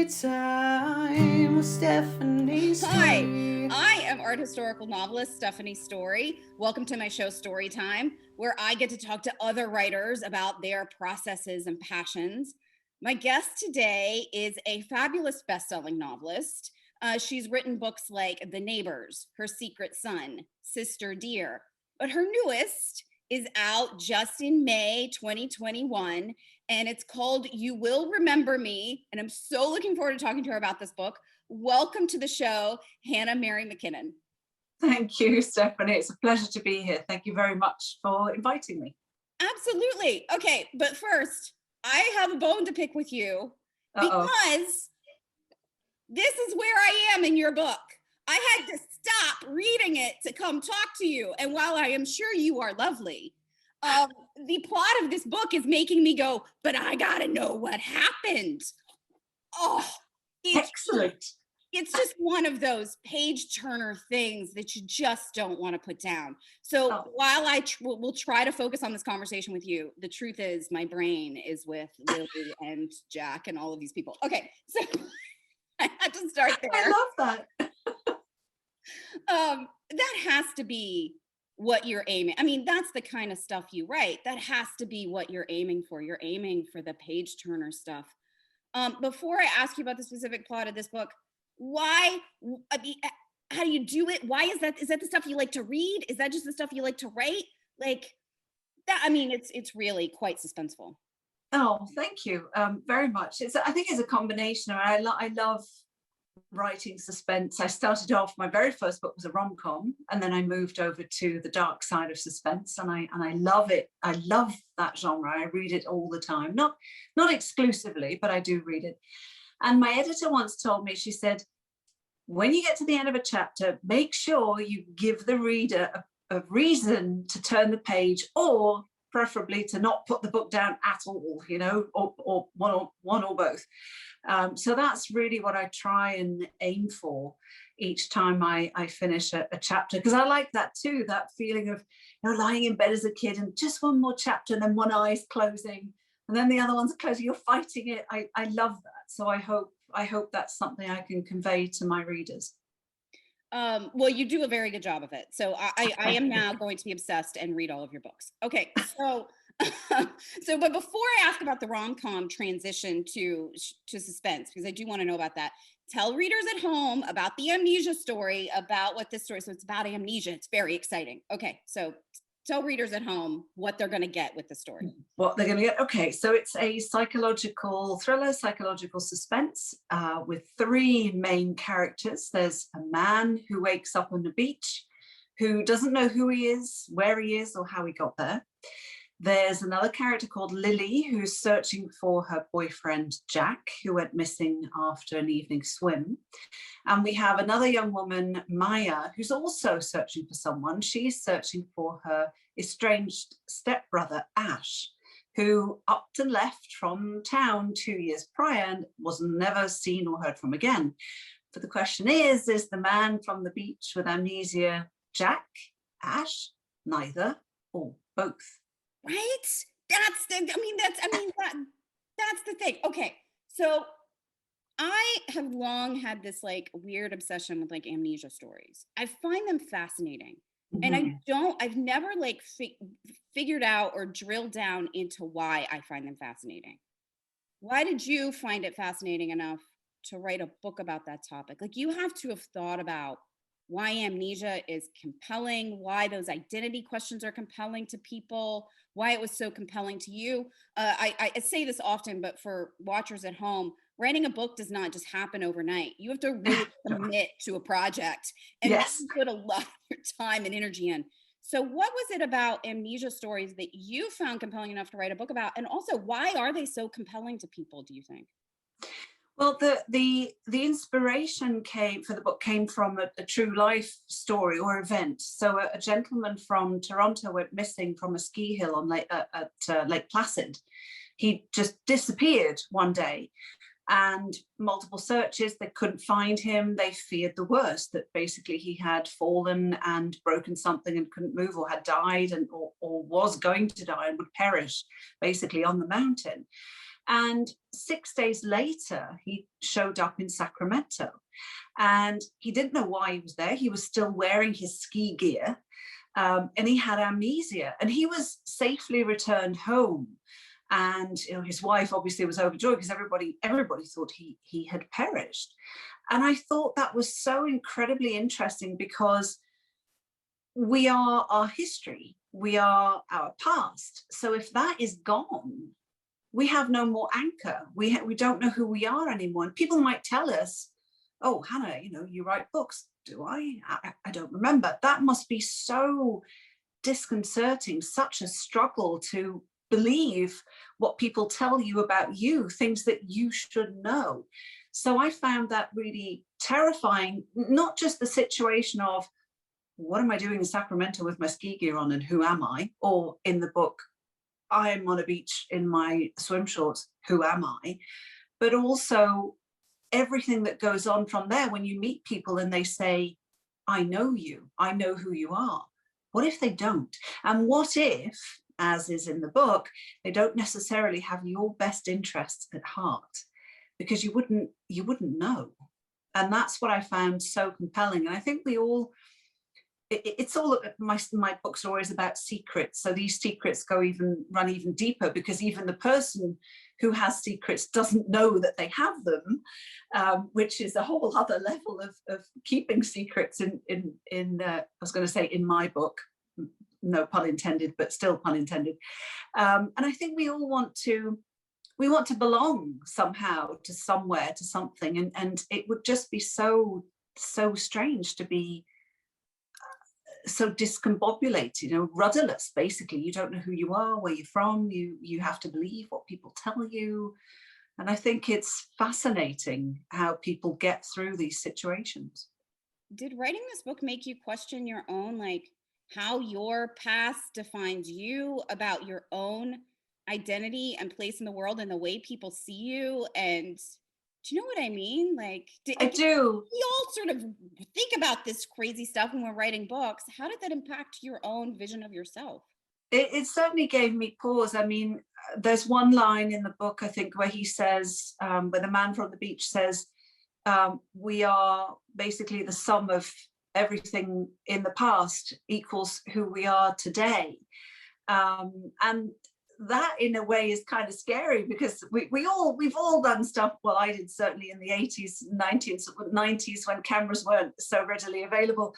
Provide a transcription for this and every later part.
Storytime with Stephanie Hi, Story. I am art historical novelist Stephanie Story. Welcome to my show Storytime, where I get to talk to other writers about their processes and passions. My guest today is a fabulous best-selling novelist. She's written books like The Neighbors, Her Secret Son, Sister Dear, but her newest is out just in May 2021, and it's called You Will Remember Me, and I'm so looking forward to talking to her about this book. Welcome to the show, Hannah Mary McKinnon. Thank you, Stephanie. It's a pleasure to be here. Thank you very much for inviting me. Absolutely. Okay, but first, I have a bone to pick with you because this is where I am in your book. I had to stop reading it to come talk to you. And while I am sure you are lovely, the plot of this book is making me go, but I gotta know what happened. Oh, excellent. It's just one of those page turner things that you just don't want to put down. So while I will try to focus on this conversation with you, the truth is my brain is with Lily and Jack and all of these people. Okay, so I had to start there. I love that. That has to be what you're aiming. I mean, that's the kind of stuff you write. That has to be what you're aiming for. You're aiming for the page turner stuff. Before I ask you about the specific plot of this book, why, I mean, how do you do it? Why is that? Is that the stuff you like to read? Is that just the stuff you like to write? Like that, I mean, it's really quite suspenseful. Oh, thank you very much. I think it's a combination. I love writing suspense. I started off, my very first book was a rom-com, and then I moved over to the dark side of suspense, and I love it. I love that genre. I read it all the time, not exclusively, but I do read it. And my editor once told me, she said, when you get to the end of a chapter, make sure you give the reader a reason to turn the page, or preferably to not put the book down at all, you know, or one or both. So that's really what I try and aim for each time I finish a chapter, because I like that too, that feeling of, you know, lying in bed as a kid and just one more chapter and then one eye's closing and then the other one's closing, you're fighting it. I love that. So I hope that's something I can convey to my readers. Well, you do a very good job of it. So I am now going to be obsessed and read all of your books. Okay, so but before I ask about the rom-com transition to suspense, because I do want to know about that, tell readers at home about the amnesia story, about what this story. So it's about amnesia. It's very exciting. Okay, so tell readers at home what they're going to get with the story. What they're going to get. Okay, so it's a psychological thriller, psychological suspense with three main characters. There's a man who wakes up on the beach, who doesn't know who he is, where he is, or how he got there. There's another character called Lily, who's searching for her boyfriend, Jack, who went missing after an evening swim. And we have another young woman, Maya, who's also searching for someone. She's searching for her estranged stepbrother, Ash, who upped and left from town 2 years prior and was never seen or heard from again. But the question is the man from the beach with amnesia Jack, Ash, neither, or both? Right? That's the thing. Okay, so I have long had this like weird obsession with like amnesia stories. I find them fascinating. Mm-hmm. And I've never like figured out or drilled down into why I find them fascinating. Why did you find it fascinating enough to write a book about that topic? Like, you have to have thought about why amnesia is compelling, why those identity questions are compelling to people, why it was so compelling to you. I say this often, but for watchers at home, writing a book does not just happen overnight. You have to really commit to a project and put a lot of your time and energy in. So what was it about amnesia stories that you found compelling enough to write a book about? And also, why are they so compelling to people, do you think? Well, the inspiration for the book came from a true life story or event. So a gentleman from Toronto went missing from a ski hill on Lake Placid. He just disappeared one day, and multiple searches, they couldn't find him. They feared the worst, that basically he had fallen and broken something and couldn't move, or had died or was going to die and would perish basically on the mountain. And 6 days later, he showed up in Sacramento, and he didn't know why he was there. He was still wearing his ski gear, and he had amnesia, and he was safely returned home. And his wife obviously was overjoyed because everybody thought he had perished. And I thought that was so incredibly interesting, because we are our history, we are our past. So if that is gone, we have no more anchor. We don't know who we are anymore. And people might tell us, oh, Hannah, you write books. Do I? I don't remember. That must be so disconcerting, such a struggle to believe what people tell you about you, things that you should know. So I found that really terrifying, not just the situation of, what am I doing in Sacramento with my ski gear on and who am I? Or in the book, I'm on a beach in my swim shorts, who am I? But also everything that goes on from there when you meet people and they say, I know you, I know who you are. What if they don't? And what if, as is in the book, they don't necessarily have your best interests at heart? Because you wouldn't know. And that's what I found so compelling. And I think we all, it's all, my books are always about secrets. So these secrets run even deeper, because even the person who has secrets doesn't know that they have them, which is a whole other level of keeping secrets in I was going to say in my book, no pun intended, but still pun intended. And I think we all want to belong somehow to somewhere, to something, and it would just be so strange to be so discombobulated, rudderless. Basically, you don't know who you are, where you're from. You have to believe what people tell you. And I think it's fascinating how people get through these situations. Did writing this book make you question your own, like, how your past defines you, about your own identity and place in the world and the way people see you? And do you know what I mean? Like, I do. We all sort of think about this crazy stuff when we're writing books. How did that impact your own vision of yourself? It certainly gave me pause. I mean, there's one line in the book, I think, where he says, where the man from the beach says, we are basically the sum of everything in the past equals who we are today. And that in a way is kind of scary, because we've all done stuff. Well, I did certainly in the 80s, 90s when cameras weren't so readily available,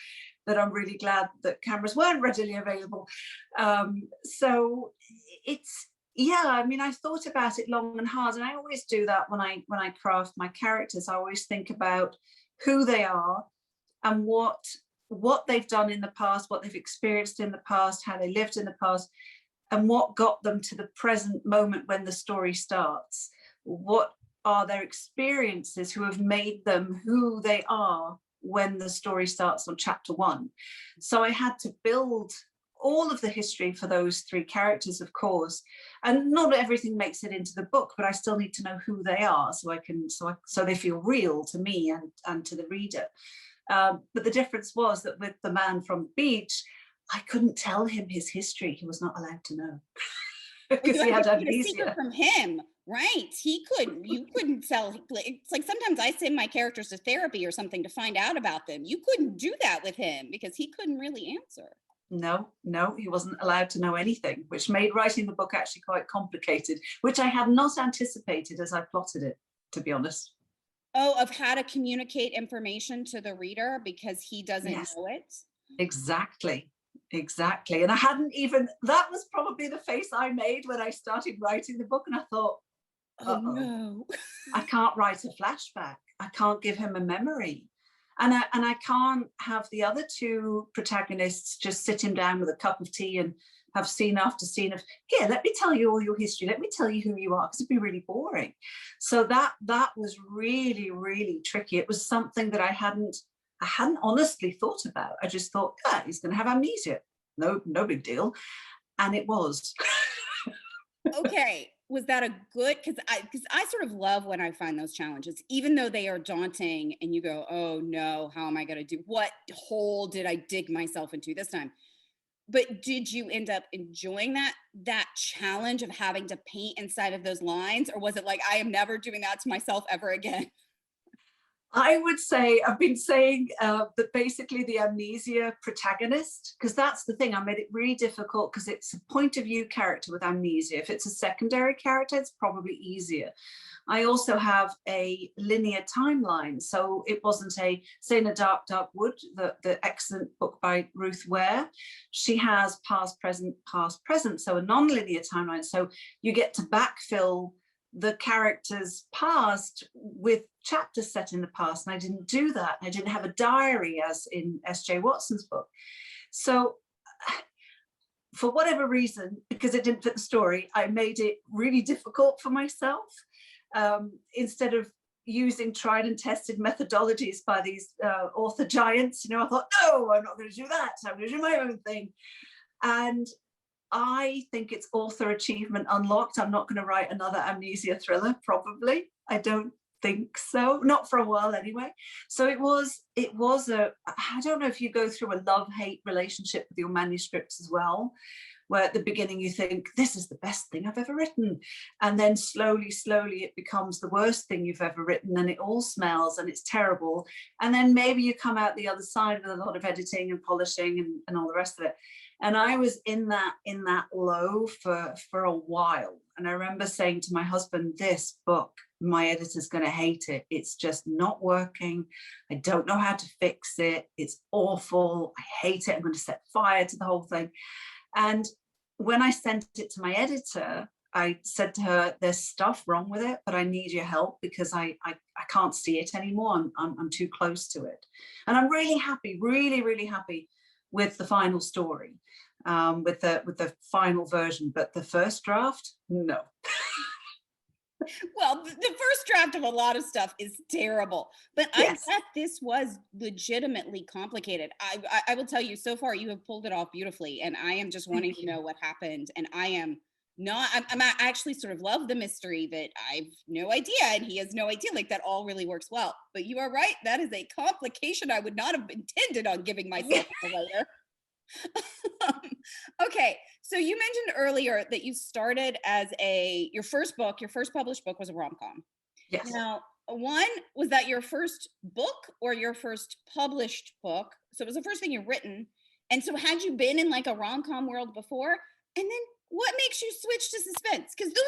that I'm really glad that cameras weren't readily available. So it's, yeah, I mean, I thought about it long and hard, and I always do that when I craft my characters. I always think about who they are and what they've done in the past, what they've experienced in the past, how they lived in the past, and what got them to the present moment when the story starts. What are their experiences who have made them who they are when the story starts on chapter 1? So I had to build all of the history for those 3 characters, of course, and not everything makes it into the book, but I still need to know who they are, so they feel real to me and to the reader. But the difference was that with the man from the beach, I couldn't tell him his history. He was not allowed to know, because he had amnesia. A secret from him, right? You couldn't tell. It's like sometimes I send my characters to therapy or something to find out about them. You couldn't do that with him because he couldn't really answer. No, he wasn't allowed to know anything, which made writing the book actually quite complicated, which I had not anticipated as I plotted it, to be honest. Oh, of how to communicate information to the reader because he doesn't know it? Exactly. And I hadn't even, that was probably the face I made when I started writing the book, and I thought, oh no, I can't write a flashback. I can't give him a memory. And I can't have the other 2 protagonists just sit him down with a cup of tea and have scene after scene of, here, let me tell you all your history. Let me tell you who you are, because it'd be really boring. So that was really, really tricky. It was something that I hadn't honestly thought about. I just thought, he's going to have amnesia. No big deal. And it was. Okay. Was that a good, because I sort of love when I find those challenges, even though they are daunting and you go, oh no, how am I going to do, what hole did I dig myself into this time? but did you end up enjoying that challenge of having to paint inside of those lines, or was it like, I am never doing that to myself ever again? I would say, I've been saying that basically the amnesia protagonist, because that's the thing, I made it really difficult because it's a point of view character with amnesia. If it's a secondary character, it's probably easier. I also have a linear timeline. So it wasn't say in A Dark, Dark Wood, the excellent book by Ruth Ware. She has past, present, so a non-linear timeline. So you get to backfill the character's past with chapters set in the past. And I didn't do that. I didn't have a diary as in S.J. Watson's book. So for whatever reason, because it didn't fit the story, I made it really difficult for myself. Instead of using tried and tested methodologies by these author giants, I thought, no, I'm not going to do that. I'm going to do my own thing. And I think it's author achievement unlocked. I'm not going to write another amnesia thriller, probably. I don't think so, not for a while anyway. So it was I don't know if you go through a love-hate relationship with your manuscripts as well, where at the beginning you think, this is the best thing I've ever written. And then slowly it becomes the worst thing you've ever written, and it all smells and it's terrible. And then maybe you come out the other side with a lot of editing and polishing and all the rest of it. And I was in that low for a while. And I remember saying to my husband, this book, my editor's going to hate it. It's just not working. I don't know how to fix it. It's awful. I hate it. I'm going to set fire to the whole thing. And when I sent it to my editor, I said to her, there's stuff wrong with it, but I need your help because I can't see it anymore. I'm too close to it. And I'm really happy, really happy with the final story, with the final version, but the first draft, no. Well, the first draft of a lot of stuff is terrible, but yes. I bet this was legitimately complicated. I will tell you, so far you have pulled it off beautifully, and I am just wanting to know what happened. And I actually sort of love the mystery that I've no idea and he has no idea. Like, that all really works well. But you are right, that is a complication I would not have intended on giving myself as a writer. Okay, so you mentioned earlier that you started as your first published book was a rom-com. Yes. Now, was that your first book or your first published book? So it was the first thing you've written. And so had you been in like a rom-com world before? And then what makes you switch to suspense? Because those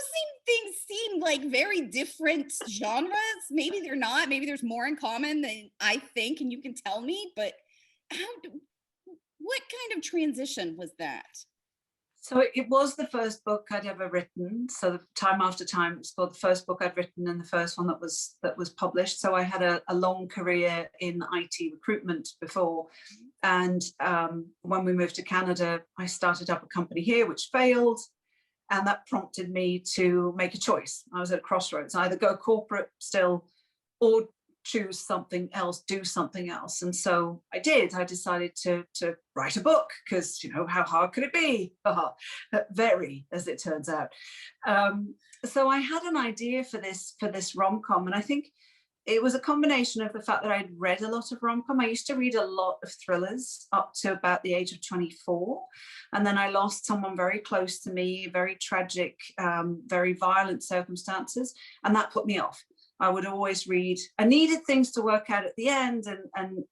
things seem like very different genres. Maybe they're not. Maybe there's more in common than I think, and you can tell me. But what kind of transition was that? So it was the first book I'd ever written. So Time After Time, it's called the first book I'd written and the first one that was published. So I had a long career in IT recruitment before. And when we moved to Canada, I started up a company here, which failed. And that prompted me to make a choice. I was at a crossroads, either go corporate still or choose something else, do something else. And so I did. I decided to write a book because, how hard could it be? Very, as it turns out. So I had an idea for this rom-com, and I think it was a combination of the fact that I'd read a lot of rom-com. I used to read a lot of thrillers up to about the age of 24. And then I lost someone very close to me, very tragic, very violent circumstances. And that put me off. I would always read. I needed things to work out at the end, and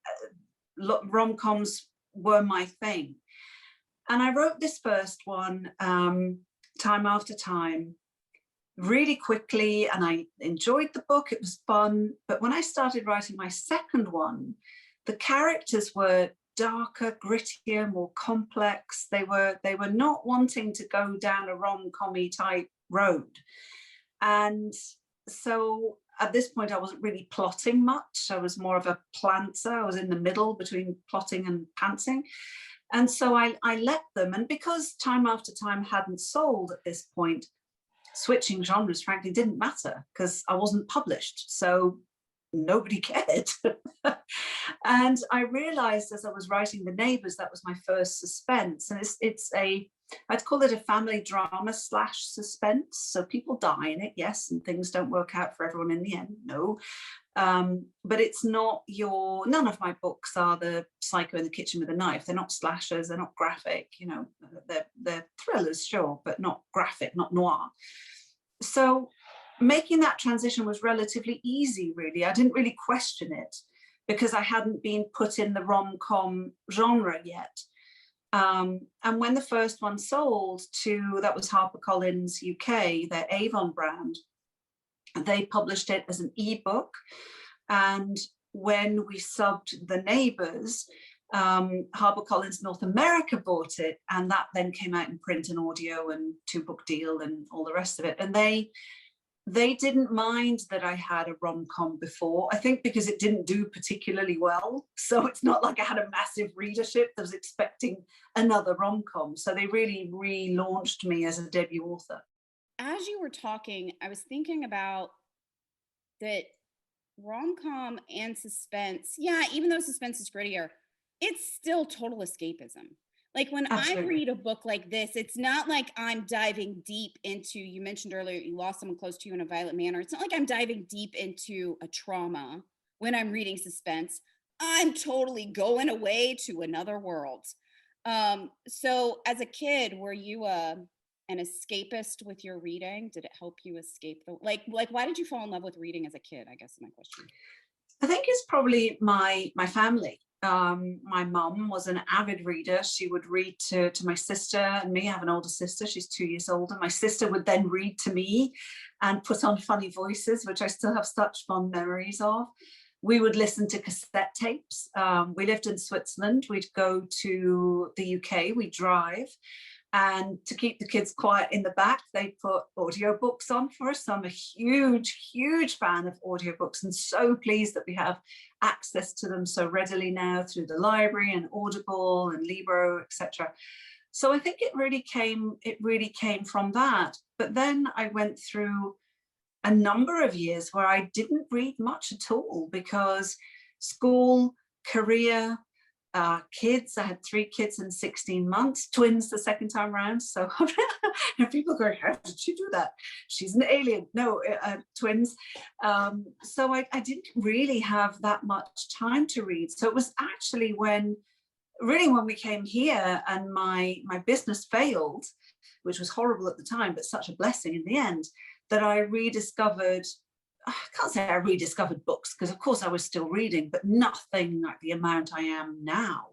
rom-coms were my thing. And I wrote this first one, Time After Time, really quickly, and I enjoyed the book. It was fun. But when I started writing my second one, the characters were darker, grittier, more complex. They were not wanting to go down a rom-com-y type road. And so at this point, I wasn't really plotting much. I was more of a plantser. I was in the middle between plotting and pantsing. And so I let them. And because Time After Time hadn't sold at this point, switching genres, frankly, didn't matter because I wasn't published. So nobody cared. And I realized as I was writing The Neighbours, that was my first suspense. And it's a I'd call it a family drama / suspense. So people die in it, yes, and things don't work out for everyone in the end, no. But it's not none of my books are the Psycho in the Kitchen with a Knife. They're not slashers, they're not graphic, you know, they're thrillers, sure, but not graphic, not noir. So making that transition was relatively easy, really. I didn't really question it because I hadn't been put in the rom-com genre yet. And when the first one sold to, that was HarperCollins UK, their Avon brand, they published it as an ebook. And when we subbed The Neighbours, HarperCollins North America bought it, and that then came out in print and audio and 2-book deal and all the rest of it. And they didn't mind that I had a rom-com before, I think because it didn't do particularly well. So it's not like I had a massive readership that was expecting another rom-com. So they really relaunched me as a debut author. As you were talking, I was thinking about that rom-com and suspense. Yeah, even though suspense is grittier, it's still total escapism. Like when Absolutely. I read a book like this, it's not like I'm diving deep into, you mentioned earlier, you lost someone close to you in a violent manner. It's not like I'm diving deep into a trauma when I'm reading suspense. I'm totally going away to another world. So as a kid, were you an escapist with your reading? Did it help you escape like why did you fall in love with reading as a kid, I guess is my question. I think it's probably my family. My mum was an avid reader. She would read to my sister and me. I have an older sister, she's 2 years older. My sister would then read to me and put on funny voices, which I still have such fond memories of. We would listen to cassette tapes. We lived in Switzerland. We'd go to the UK, we'd drive. And to keep the kids quiet in the back, they put audiobooks on for us. So I'm a huge, huge fan of audiobooks and so pleased that we have access to them so readily now through the library and Audible and Libro, etc. So I think it really came from that. But then I went through a number of years where I didn't read much at all because school, career, kids. I had 3 kids in 16 months, twins the second time around. So people go, how did she do that? She's an alien. No, twins. So I didn't really have that much time to read. So it was actually when we came here and my business failed, which was horrible at the time, but such a blessing in the end, that I rediscovered, I can't say I rediscovered books because of course I was still reading, but nothing like the amount I am now.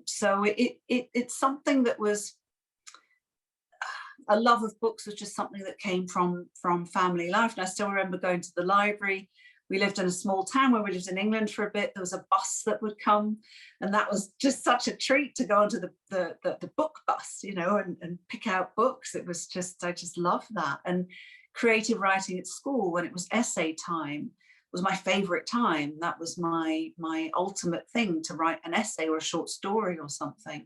So it's something that was, a love of books was just something that came from family life. And I still remember going to the library. We lived in a small town where we lived in England for a bit. There was a bus that would come, and that was just such a treat to go onto the book bus, you know, and pick out books. It was just, I just loved that. And creative writing at school, when it was essay time, was my favorite time. That was my ultimate thing, to write an essay or a short story or something.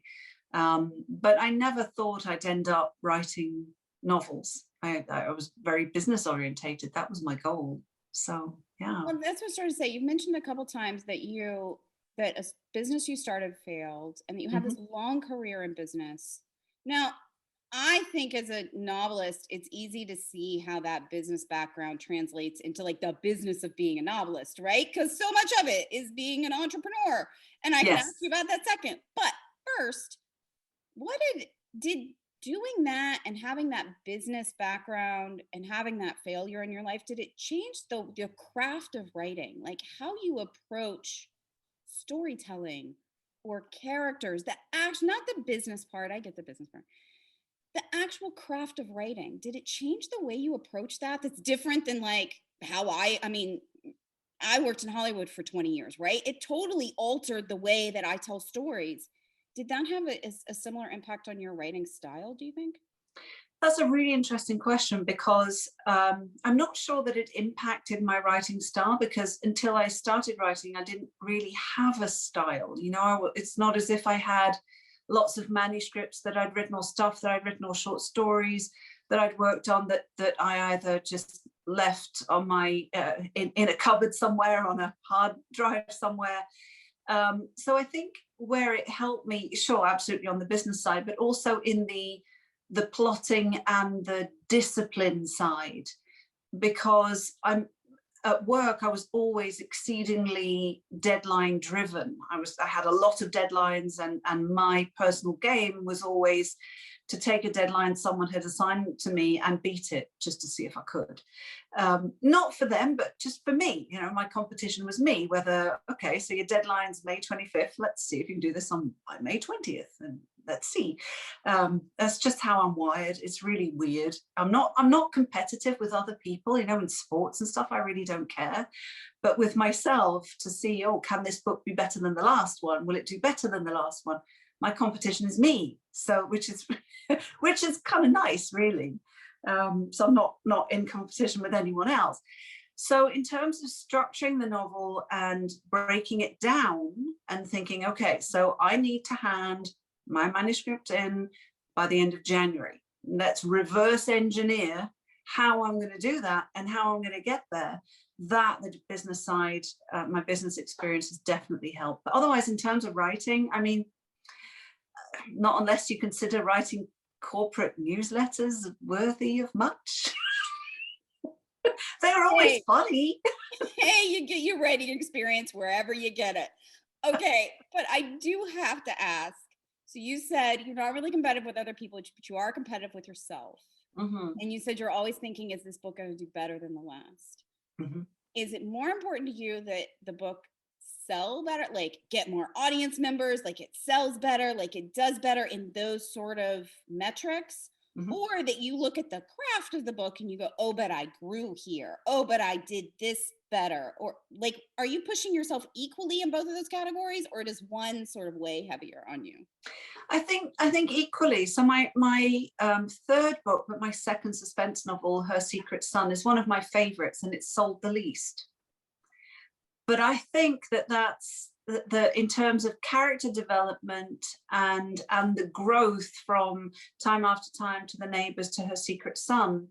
But I never thought I'd end up writing novels. I was very business orientated. That was my goal. So yeah. Well, that's what I was starting to say. You've mentioned a couple times that a business you started failed, and that you had this long career in business. Now, I think as a novelist, it's easy to see how that business background translates into like the business of being a novelist, right? Because so much of it is being an entrepreneur. And I can ask you about that second. But first, what did doing that and having that business background and having that failure in your life, did it change the craft of writing? Like how you approach storytelling or characters, not the business part, I get the business part, the actual craft of writing, did it change the way you approach that? That's different than like how I worked in Hollywood for 20 years, right? It totally altered the way that I tell stories. Did that have a similar impact on your writing style, do you think? That's a really interesting question, because I'm not sure that it impacted my writing style, because until I started writing, I didn't really have a style. You know, it's not as if I had lots of manuscripts that I'd written, or stuff that I'd written, or short stories that I'd worked on that I either just left on my in a cupboard somewhere, on a hard drive somewhere. So I think where it helped me, sure, absolutely on the business side, but also in the plotting and the discipline side, because I'm at work, I was always exceedingly deadline driven. I had a lot of deadlines, and my personal game was always to take a deadline someone had assigned to me and beat it just to see if I could. Not for them, but just for me. You know, my competition was me, whether, okay, so your deadline's May 25th. Let's see if you can do this on by May 20th. And let's see. That's just how I'm wired. It's really weird. I'm not competitive with other people, you know, in sports and stuff. I really don't care. But with myself, to see, oh, can this book be better than the last one? Will it do better than the last one? My competition is me. So which is kind of nice, really. So I'm not in competition with anyone else. So in terms of structuring the novel and breaking it down and thinking, okay, so I need to hand my manuscript in by the end of January. Let's reverse engineer how I'm going to do that and how I'm going to get there. That the business side, my business experience has definitely helped. But otherwise, in terms of writing, I mean, not unless you consider writing corporate newsletters worthy of much. They were always funny. Hey, you get your writing experience wherever you get it. Okay, but I do have to ask. So you said you're not really competitive with other people, but you are competitive with yourself. Mm-hmm. And you said you're always thinking, is this book going to do better than the last? Mm-hmm. Is it more important to you that the book sell better, like get more audience members, like it sells better, like it does better in those sort of metrics? Mm-hmm. Or that you look at the craft of the book and you go, oh, but I grew here. Oh, but I did this better. Or like, are you pushing yourself equally in both of those categories, or does one sort of weigh heavier on you? I think equally. So my third book, but my second suspense novel, Her Secret Son, is one of my favorites, and it's sold the least. But I think that's the in terms of character development and the growth from Time After Time to The Neighbors to Her Secret Son,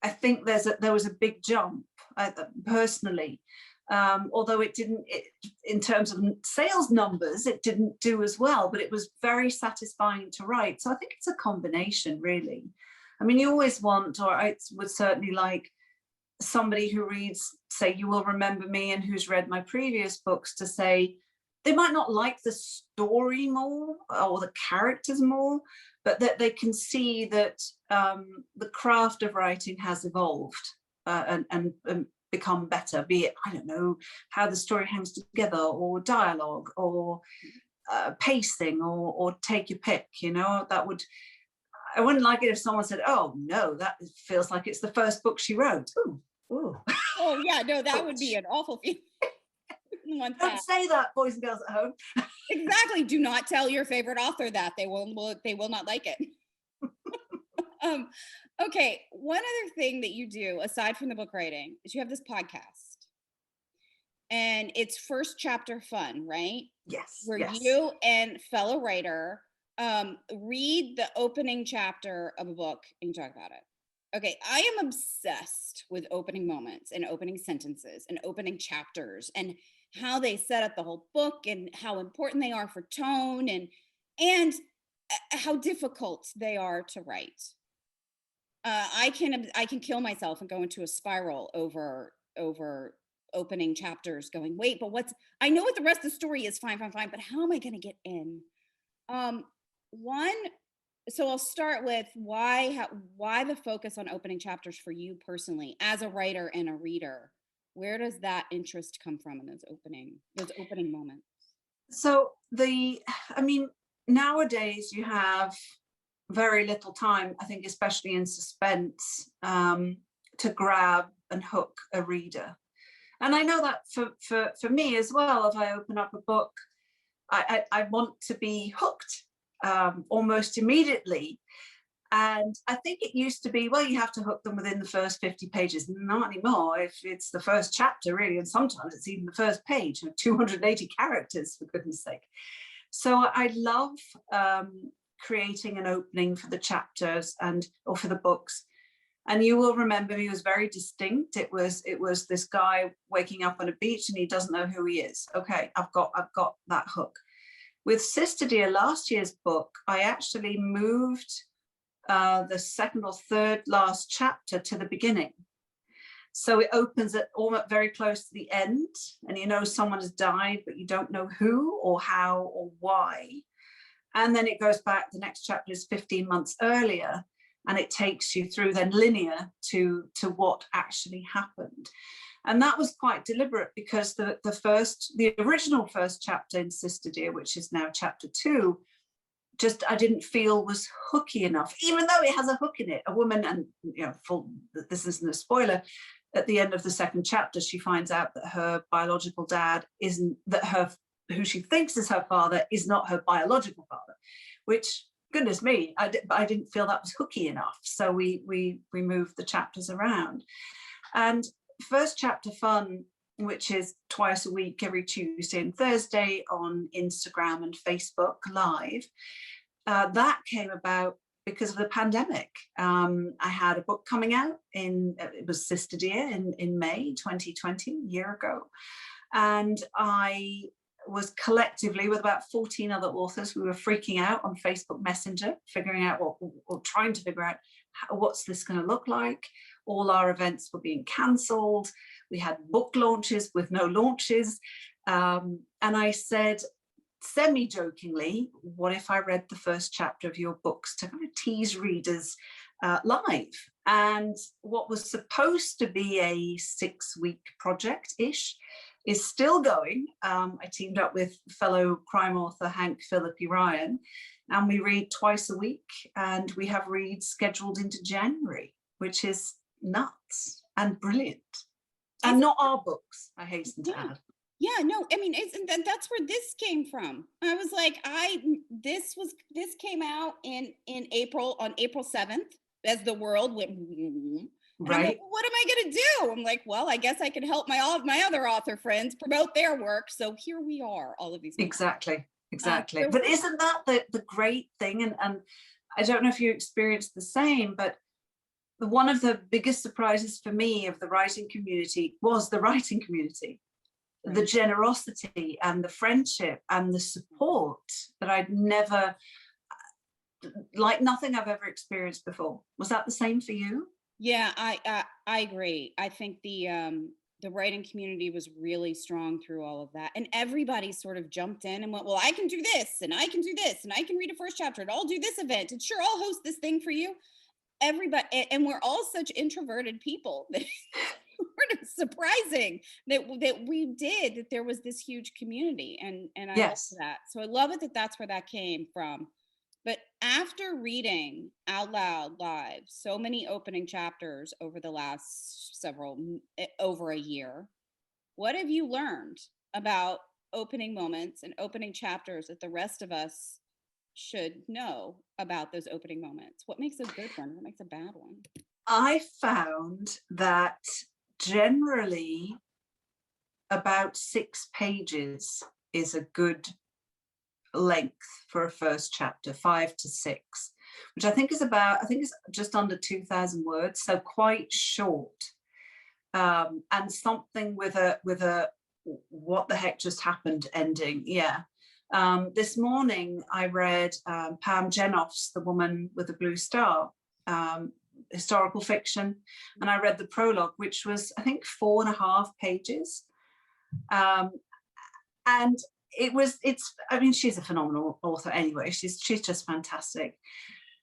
I think there was a big jump personally. Although it didn't, in terms of sales numbers, it didn't do as well, but it was very satisfying to write. So I think it's a combination, really. I mean, you always want, or I would certainly like somebody who reads, say, You Will Remember Me, and who's read my previous books, to say they might not like the story more or the characters more, but that they can see that the craft of writing has evolved and become better, be it, I don't know, how the story hangs together, or dialogue, or pacing, or take your pick, you know. I wouldn't like it if someone said, oh no, that feels like it's the first book she wrote. Ooh. Oh yeah, no, that would be an awful feeling. Don't say that, boys and girls at home. Exactly. Do not tell your favorite author that. They will not like it. Okay, one other thing that you do aside from the book writing is you have this podcast, and it's First Chapter Fun, right? Yes. Where yes. you and fellow writer read the opening chapter of a book and you talk about it. Okay, I am obsessed with opening moments and opening sentences and opening chapters and how they set up the whole book and how important they are for tone and how difficult they are to write. I can kill myself and go into a spiral over opening chapters, going, wait, but I know what the rest of the story is, fine, but how am I going to get in? So I'll start with why the focus on opening chapters for you personally as a writer and a reader. Where does that interest come from in those opening moments? So nowadays you have very little time, I think, especially in suspense, to grab and hook a reader. And I know that for me as well, if I open up a book, I want to be hooked almost immediately. And I think it used to be, well, you have to hook them within the first 50 pages. Not anymore. If it's the first chapter, really, and sometimes it's even the first page, 280 characters, for goodness sake. So I love creating an opening for the chapters or for the books, And you will remember he was very distinct. It was this guy waking up on a beach and he doesn't know who he is. Okay, I've got that hook. With Sister Dear, last year's book, I actually moved the second or third last chapter to the beginning. So it opens at almost very close to the end, and you know someone has died, but you don't know who or how or why. And then it goes back, the next chapter is 15 months earlier, and it takes you through then linear to what actually happened. And that was quite deliberate, because the original first chapter in Sister Dear, which is now chapter 2, just I didn't feel was hooky enough, even though it has a hook in it. A woman, and you know, this isn't a spoiler, at the end of the second chapter, she finds out that her biological dad isn't, who she thinks is her father is not her biological father, which, goodness me, I didn't feel that was hooky enough. So we moved the chapters around. And first chapter fun, which is twice a week, every Tuesday and Thursday on Instagram and Facebook Live, that came about because of the pandemic. I had a book coming out it was Sister Dear in May 2020, a year ago. And I was collectively with about 14 other authors, we were freaking out on Facebook Messenger, figuring out or trying to figure out what's this going to look like. All our events were being cancelled. We had book launches with no launches. And I said, semi-jokingly, what if I read the first chapter of your books to kind of tease readers live? And what was supposed to be a 6-week project-ish is still going. I teamed up with fellow crime author Hank Philippi Ryan, and we read twice a week, and we have reads scheduled into January, which is nuts and brilliant. And not our books, I hasten to add. Yeah, no, I mean, that's where this came from. I was like, this came out in April, on April 7th, as the world went. Right. Like, what am I going to do? I'm like, well, I guess I can help my other author friends promote their work. So here we are, all of these. Exactly. But isn't that the great thing? And I don't know if you experienced the same, but one of the biggest surprises for me of the writing community was the writing community. Right. The generosity and the friendship and the support that I'd never, like nothing I've ever experienced before. Was that the same for you? Yeah, I agree. I think the writing community was really strong through all of that, and everybody sort of jumped in and went, well, I can do this, and I can do this, and I can read a first chapter, and I'll do this event, and sure, I'll host this thing for you. Everybody, and we're all such introverted people that sort of surprising that there was this huge community, and I love that. So I love it that's where that came from. But after reading out loud live so many opening chapters over the last over a year, what have you learned about opening moments and opening chapters that the rest of us should know about those opening moments? What makes a good one? What makes a bad one? I found that generally about 6 pages is a good length for a first chapter, 5 to 6, which I think is just under 2,000 words, so quite short, and something with a what the heck just happened ending. This morning I read Pam Jenoff's The Woman with the Blue Star, historical fiction, and I read the prologue, which was I think 4.5 pages, and I mean, she's a phenomenal author anyway. She's just fantastic.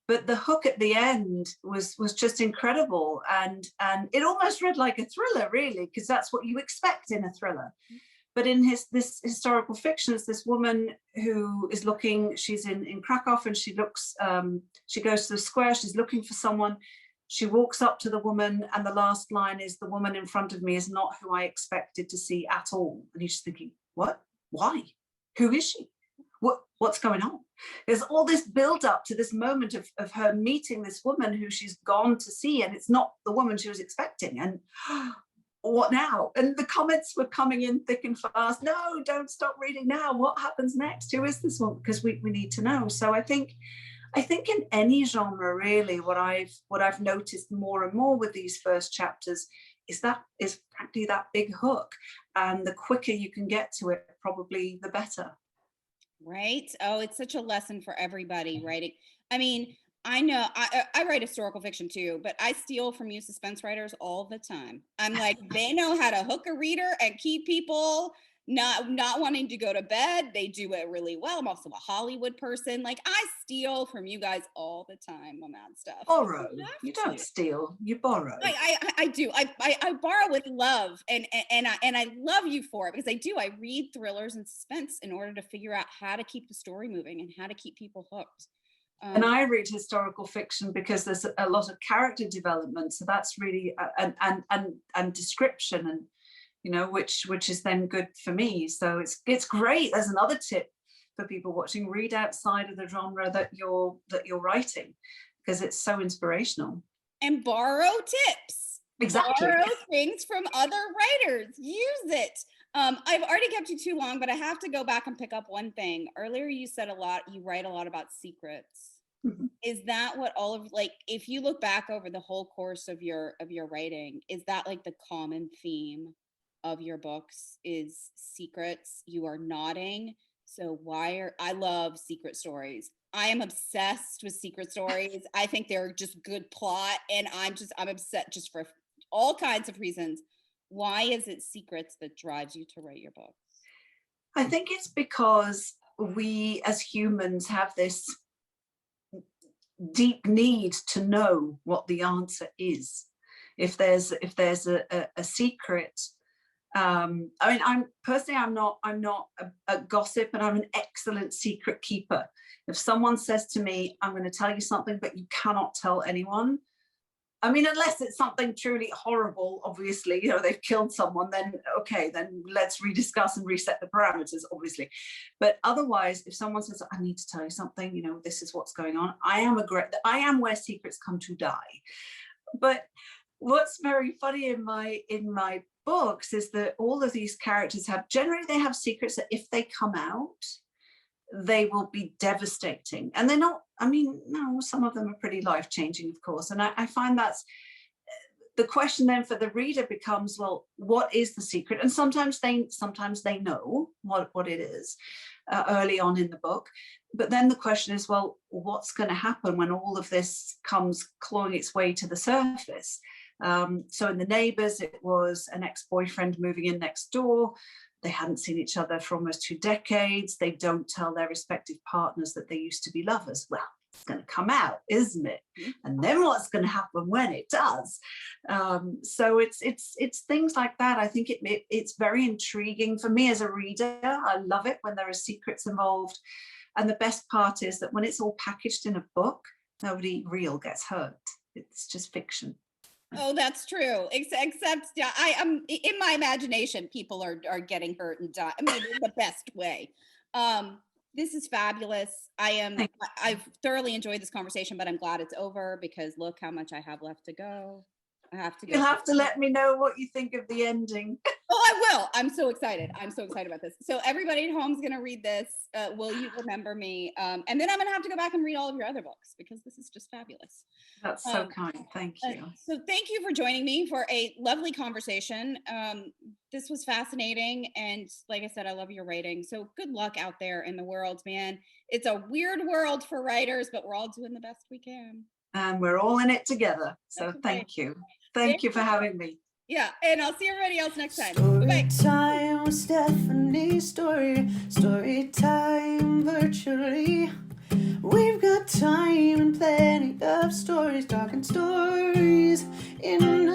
But the hook at the end was just incredible, and it almost read like a thriller, really, because that's what you expect in a thriller. But in this historical fiction, it's this woman who is looking. She's in Krakow, and she looks. She goes to the square. She's looking for someone. She walks up to the woman, and the last line is, "The woman in front of me is not who I expected to see at all." And you're just thinking, what? Why? Who is she? What's going on? There's all this build up to this moment of her meeting this woman who she's gone to see, and it's not the woman she was expecting. And what now? And the comments were coming in thick and fast. No, don't stop reading now. What happens next? Who is this one? Because we need to know. So I think I think in any genre, really, what I've noticed more and more with these first chapters is frankly that big hook, and the quicker you can get to it, probably the better. Right? Oh, it's such a lesson for everybody writing. I mean, I know I write historical fiction too, but I steal from you suspense writers all the time. I'm like, they know how to hook a reader and keep people not wanting to go to bed. They do it really well. I'm also a Hollywood person. Like, I steal from you guys all the time on that stuff. Borrow. You don't steal, you borrow. I do. I borrow with love, and I love you for it, because I do. I read thrillers and suspense in order to figure out how to keep the story moving and how to keep people hooked. And I read historical fiction because there's a lot of character development, so that's really and description, and you know, which is then good for me. So it's great. There's another tip for people watching: read outside of the genre that you're writing, because it's so inspirational. And borrow tips. Exactly. Borrow things from other writers. Use it. I've already kept you too long, but I have to go back and pick up one thing. Earlier, you said you write a lot about secrets. Mm-hmm. Is that what all of, like, if you look back over the whole course of your writing, is that like the common theme of your books, is secrets? You are nodding. So I love secret stories. I am obsessed with secret stories. I think they're just good plot, and I'm upset just for all kinds of reasons. Why is it secrets that drives you to write your books? I think it's because we as humans have this deep need to know what the answer is. If there's a secret, I mean, I'm not a gossip, and I'm an excellent secret keeper. If someone says to me, I'm going to tell you something, but you cannot tell anyone, I mean, unless it's something truly horrible, obviously, you know, they've killed someone, then okay, then let's rediscuss and reset the parameters, obviously. But otherwise, if someone says, I need to tell you something, you know, this is what's going on, I am where secrets come to die. But what's very funny in my books is that all of these characters have secrets that if they come out, they will be devastating. And they're not, I mean, no, some of them are pretty life-changing, of course. And I find that's the question then for the reader becomes, well, what is the secret? And sometimes they know what it is early on in the book. But then the question is, well, what's going to happen when all of this comes clawing its way to the surface? So in The Neighbours, it was an ex-boyfriend moving in next door. They hadn't seen each other for almost 2 decades. They don't tell their respective partners that they used to be lovers. Well, it's going to come out, isn't it? And then what's going to happen when it does? So it's things like that. I think it's very intriguing for me as a reader. I love it when there are secrets involved. And the best part is that when it's all packaged in a book, nobody real gets hurt. It's just fiction. Oh, that's true. Except I am, in my imagination, people are getting hurt and die. I mean, in the best way. This is fabulous. I've thoroughly enjoyed this conversation, but I'm glad it's over, because look how much I have left to go. I have to go. You'll have to let me know what you think of the ending. Oh, I will. I'm so excited. I'm so excited about this. So everybody at home is going to read this. Will You Remember Me? And then I'm going to have to go back and read all of your other books, because this is just fabulous. That's so kind. Thank you. So thank you for joining me for a lovely conversation. This was fascinating. And like I said, I love your writing. So good luck out there in the world, man. It's a weird world for writers, but we're all doing the best we can. And we're all in it together. So thank you. Thank you for having me. Yeah, and I'll see everybody else next time. Story time with Stephanie. Story time virtually. We've got time and plenty of stories, talking stories in